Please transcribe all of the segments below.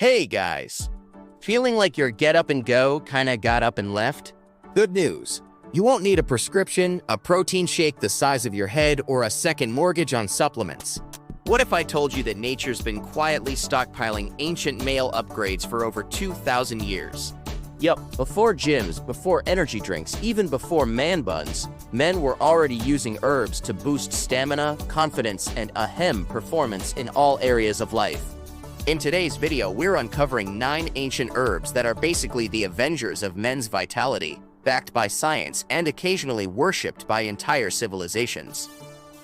Hey guys! Feeling like your get up and go kinda got up and left? Good news! You won't need a prescription, a protein shake the size of your head, or a second mortgage on supplements. What if I told you that nature's been quietly stockpiling ancient male upgrades for over 2,000 years? Yup, before gyms, before energy drinks, even before man buns, men were already using herbs to boost stamina, confidence, and performance in all areas of life. In today's video, we're uncovering 9 ancient herbs that are basically the avengers of men's vitality, backed by science and occasionally worshipped by entire civilizations.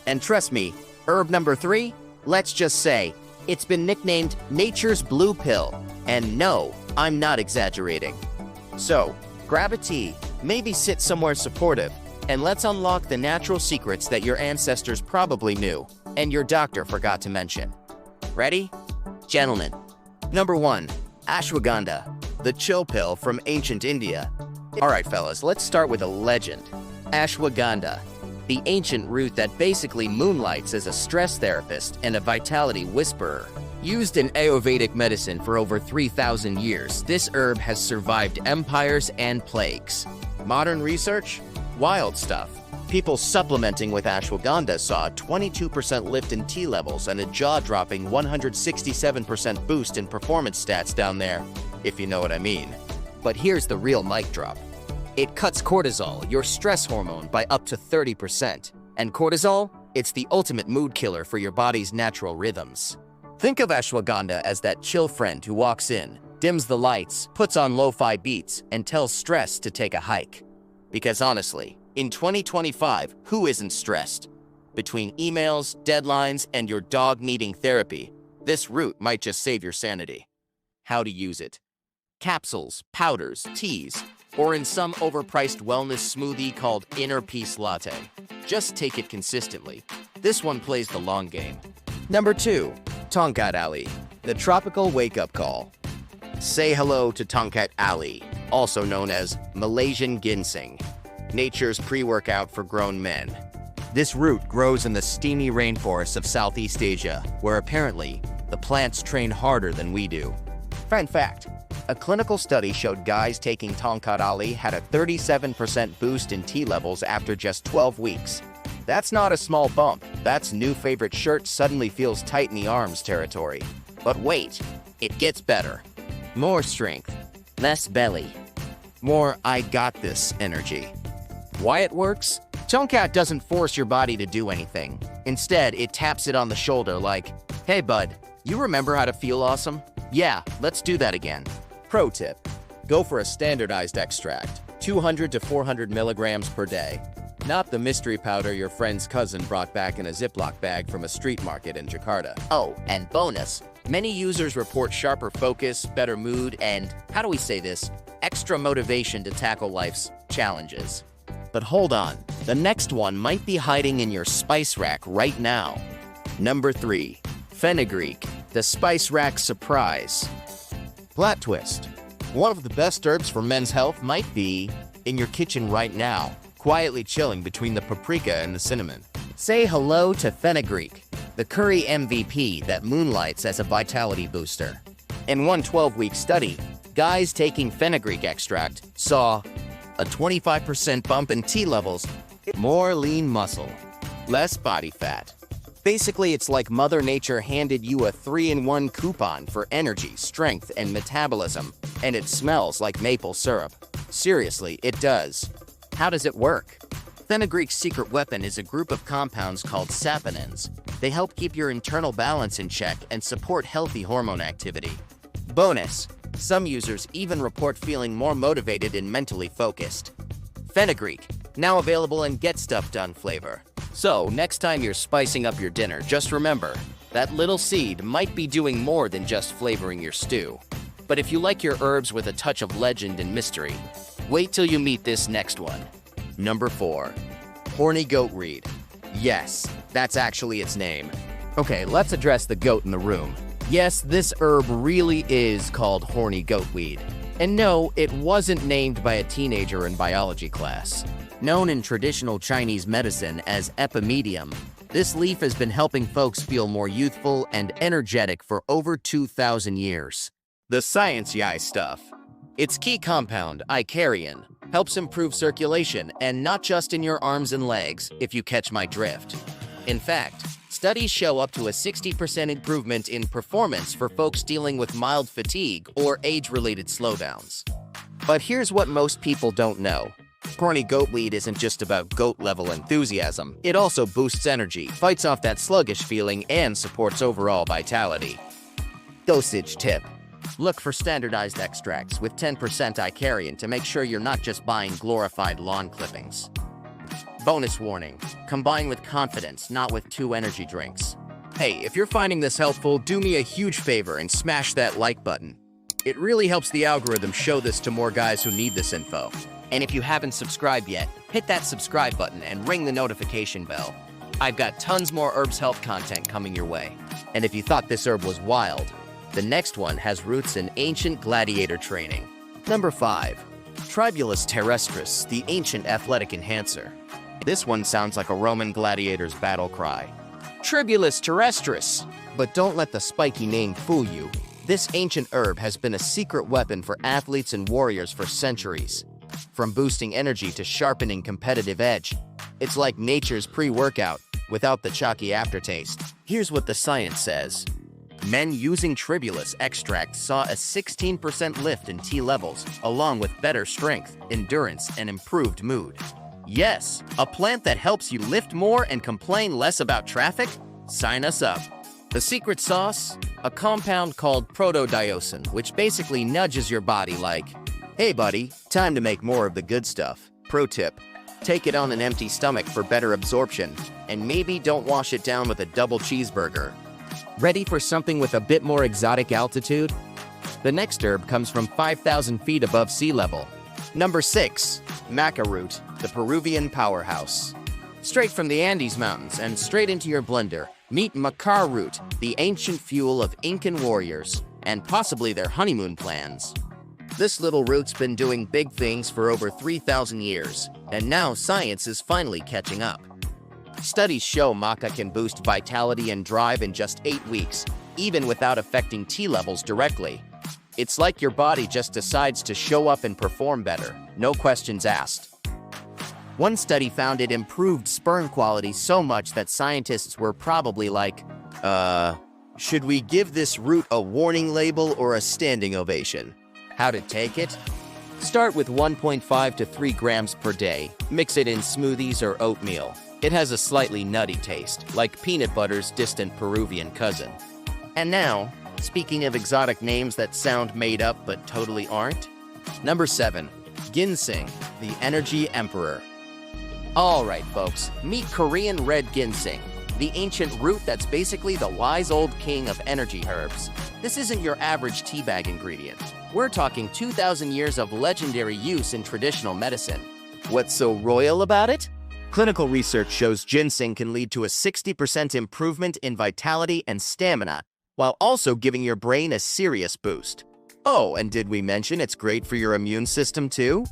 And trust me, herb number 3, let's just say, it's been nicknamed nature's blue pill. And no, I'm not exaggerating. So, grab a tea, maybe sit somewhere supportive, and let's unlock the natural secrets that your ancestors probably knew, and your doctor forgot to mention. Ready? Gentlemen. Number 1. Ashwagandha, the chill pill from ancient India. Alright fellas, let's start with a legend. Ashwagandha, the ancient root that basically moonlights as a stress therapist and a vitality whisperer. Used in Ayurvedic medicine for over 3,000 years, this herb has survived empires and plagues. Modern research? Wild stuff. People supplementing with ashwagandha saw a 22% lift in T levels and a jaw-dropping 167% boost in performance stats down there, if you know what I mean. But here's the real mic drop. It cuts cortisol, your stress hormone, by up to 30%. And cortisol? It's the ultimate mood killer for your body's natural rhythms. Think of ashwagandha as that chill friend who walks in, dims the lights, puts on lo-fi beats, and tells stress to take a hike. Because honestly, in 2025, who isn't stressed? Between emails, deadlines, and your dog needing therapy, this root might just save your sanity. How to use it? Capsules, powders, teas, or in some overpriced wellness smoothie called Inner Peace Latte. Just take it consistently. This one plays the long game. Number 2. Tongkat Ali, the tropical wake-up call. Say hello to Tongkat Ali, also known as Malaysian ginseng, nature's pre-workout for grown men. This root grows in the steamy rainforests of Southeast Asia, where apparently the plants train harder than we do. Fun fact, a clinical study showed guys taking Tongkat Ali had a 37% boost in T levels after just 12 weeks. That's not a small bump, that's new favorite shirt suddenly feels tight in the arms territory. But wait, it gets better. More strength, less belly, more I got this energy. Why it works? Tongkat doesn't force your body to do anything. Instead, it taps it on the shoulder like, hey bud, you remember how to feel awesome? Yeah, let's do that again. Pro tip, go for a standardized extract, 200 to 400 milligrams per day. Not the mystery powder your friend's cousin brought back in a Ziploc bag from a street market in Jakarta. Oh, and bonus, many users report sharper focus, better mood, and, how do we say this, extra motivation to tackle life's challenges. But hold on, the next one might be hiding in your spice rack right now. Number 3. Fenugreek, the spice rack surprise. Plot twist. One of the best herbs for men's health might be in your kitchen right now, quietly chilling between the paprika and the cinnamon. Say hello to fenugreek, the curry MVP that moonlights as a vitality booster. In one 12-week study, guys taking fenugreek extract saw a 25% bump in T levels, more lean muscle, less body fat. Basically, it's like Mother Nature handed you a 3-in-1 coupon for energy, strength, and metabolism, and it smells like maple syrup. Seriously, it does. How does it work? Fenugreek's secret weapon is a group of compounds called saponins. They help keep your internal balance in check and support healthy hormone activity. Bonus, some users even report feeling more motivated and mentally focused. Fenugreek, now available in Get Stuff Done flavor. So, next time you're spicing up your dinner, just remember, that little seed might be doing more than just flavoring your stew. But if you like your herbs with a touch of legend and mystery, wait till you meet this next one. Number 4. Horny goatweed. Yes, that's actually its name. Okay, let's address the goat in the room. Yes, this herb really is called horny goatweed. And no, it wasn't named by a teenager in biology class. Known in traditional Chinese medicine as epimedium, this leaf has been helping folks feel more youthful and energetic for over 2,000 years. The science yai stuff. Its key compound, icariin, helps improve circulation, and not just in your arms and legs, if you catch my drift. In fact, studies show up to a 60% improvement in performance for folks dealing with mild fatigue or age-related slowdowns. But here's what most people don't know. Corny goat weed isn't just about goat-level enthusiasm. It also boosts energy, fights off that sluggish feeling, and supports overall vitality. Dosage tip. Look for standardized extracts with 10% icariin to make sure you're not just buying glorified lawn clippings. Bonus warning, combine with confidence, not with 2 energy drinks. Hey, if you're finding this helpful, do me a huge favor and smash that like button. It really helps the algorithm show this to more guys who need this info. And if you haven't subscribed yet, hit that subscribe button and ring the notification bell. I've got tons more herbs health content coming your way. And if you thought this herb was wild, the next one has roots in ancient gladiator training. Number 5. Tribulus terrestris, the ancient athletic enhancer. This one sounds like a Roman gladiator's battle cry. Tribulus terrestris! But don't let the spiky name fool you. This ancient herb has been a secret weapon for athletes and warriors for centuries. From boosting energy to sharpening competitive edge, it's like nature's pre-workout, without the chalky aftertaste. Here's what the science says. Men using Tribulus extract saw a 16% lift in T levels, along with better strength, endurance, and improved mood. Yes, a plant that helps you lift more and complain less about traffic? Sign us up. The secret sauce? A compound called protodiosin, which basically nudges your body like, hey buddy, time to make more of the good stuff. Pro tip, take it on an empty stomach for better absorption, and maybe don't wash it down with a double cheeseburger. Ready for something with a bit more exotic altitude? The next herb comes from 5,000 feet above sea level. Number 6. Maca root, the Peruvian powerhouse. Straight from the Andes Mountains and straight into your blender, meet maca root, the ancient fuel of Incan warriors, and possibly their honeymoon plans. This little root's been doing big things for over 3,000 years, and now science is finally catching up. Studies show maca can boost vitality and drive in just 8 weeks, even without affecting T levels directly. It's like your body just decides to show up and perform better, no questions asked. One study found it improved sperm quality so much that scientists were probably like, should we give this root a warning label or a standing ovation? How to take it? Start with 1.5 to 3 grams per day. Mix it in smoothies or oatmeal. It has a slightly nutty taste, like peanut butter's distant Peruvian cousin. And now, speaking of exotic names that sound made up but totally aren't, Number 7. Ginseng, the Energy Emperor. Alright folks, meet Korean red ginseng, the ancient root that's basically the wise old king of energy herbs. This isn't your average teabag ingredient. We're talking 2,000 years of legendary use in traditional medicine. What's so royal about it? Clinical research shows ginseng can lead to a 60% improvement in vitality and stamina, while also giving your brain a serious boost. Oh, and did we mention it's great for your immune system too?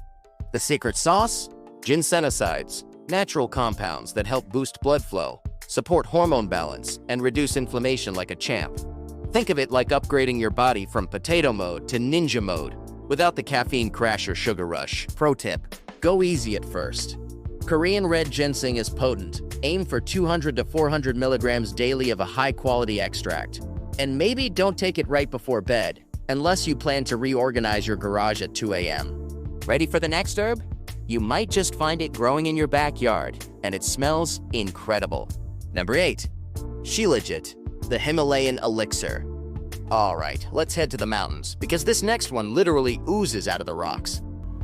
The secret sauce? Ginsenosides, natural compounds that help boost blood flow, support hormone balance, and reduce inflammation like a champ. Think of it like upgrading your body from potato mode to ninja mode, without the caffeine crash or sugar rush. Pro tip, go easy at first. Korean red ginseng is potent. Aim for 200 to 400 milligrams daily of a high-quality extract. And maybe don't take it right before bed, unless you plan to reorganize your garage at 2 a.m. Ready for the next herb? You might just find it growing in your backyard, and it smells incredible. Number 8. Shilajit, the Himalayan elixir. Alright, let's head to the mountains, because this next one literally oozes out of the rocks.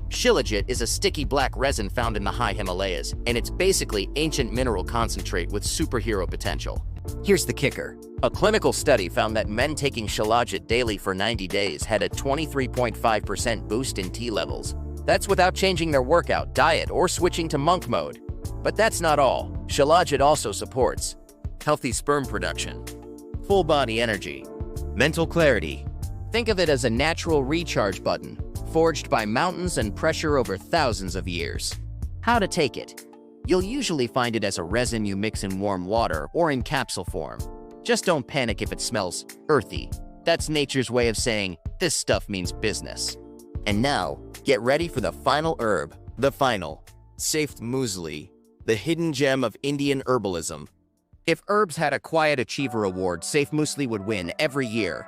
Shilajit is a sticky black resin found in the high Himalayas, and it's basically ancient mineral concentrate with superhero potential. Here's the kicker. A clinical study found that men taking Shilajit daily for 90 days had a 23.5% boost in T levels. That's without changing their workout, diet, or switching to monk mode. But that's not all. Shilajit also supports healthy sperm production, full body energy, mental clarity. Think of it as a natural recharge button, forged by mountains and pressure over thousands of years. How to take it? You'll usually find it as a resin you mix in warm water or in capsule form. Just don't panic if it smells earthy. That's nature's way of saying, This stuff means business. And now, get ready for the final herb. The final. Safed Musli, the hidden gem of Indian herbalism. If herbs had a Quiet Achiever Award, Safed Musli would win every year.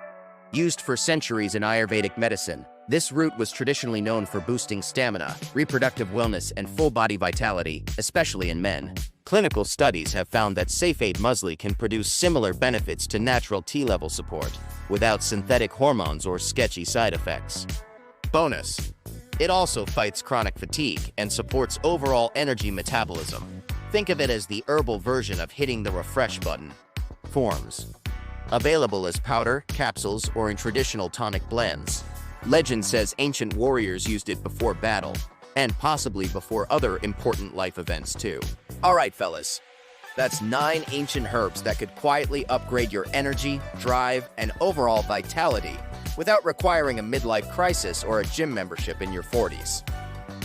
Used for centuries in Ayurvedic medicine, this root was traditionally known for boosting stamina, reproductive wellness, and full-body vitality, especially in men. Clinical studies have found that Safed Musli can produce similar benefits to natural T-level support, without synthetic hormones or sketchy side effects. Bonus: it also fights chronic fatigue and supports overall energy metabolism. Think of it as the herbal version of hitting the refresh button. Forms: available as powder, capsules, or in traditional tonic blends. Legend says ancient warriors used it before battle, and possibly before other important life events too. Alright fellas, that's 9 ancient herbs that could quietly upgrade your energy, drive, and overall vitality without requiring a midlife crisis or a gym membership in your 40s.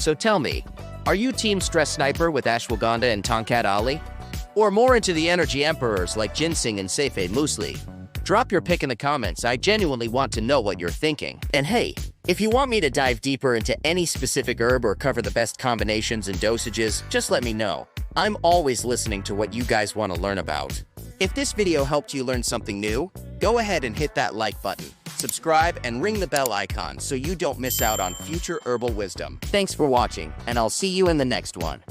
So tell me, are you Team Stress Sniper with Ashwagandha and Tonkat Ali? Or more into the energy emperors like ginseng and Safed Musli? Drop your pick in the comments. I genuinely want to know what you're thinking. And hey, if you want me to dive deeper into any specific herb or cover the best combinations and dosages, just let me know. I'm always listening to what you guys want to learn about. If this video helped you learn something new, go ahead and hit that like button, subscribe, and ring the bell icon so you don't miss out on future herbal wisdom. Thanks for watching, and I'll see you in the next one.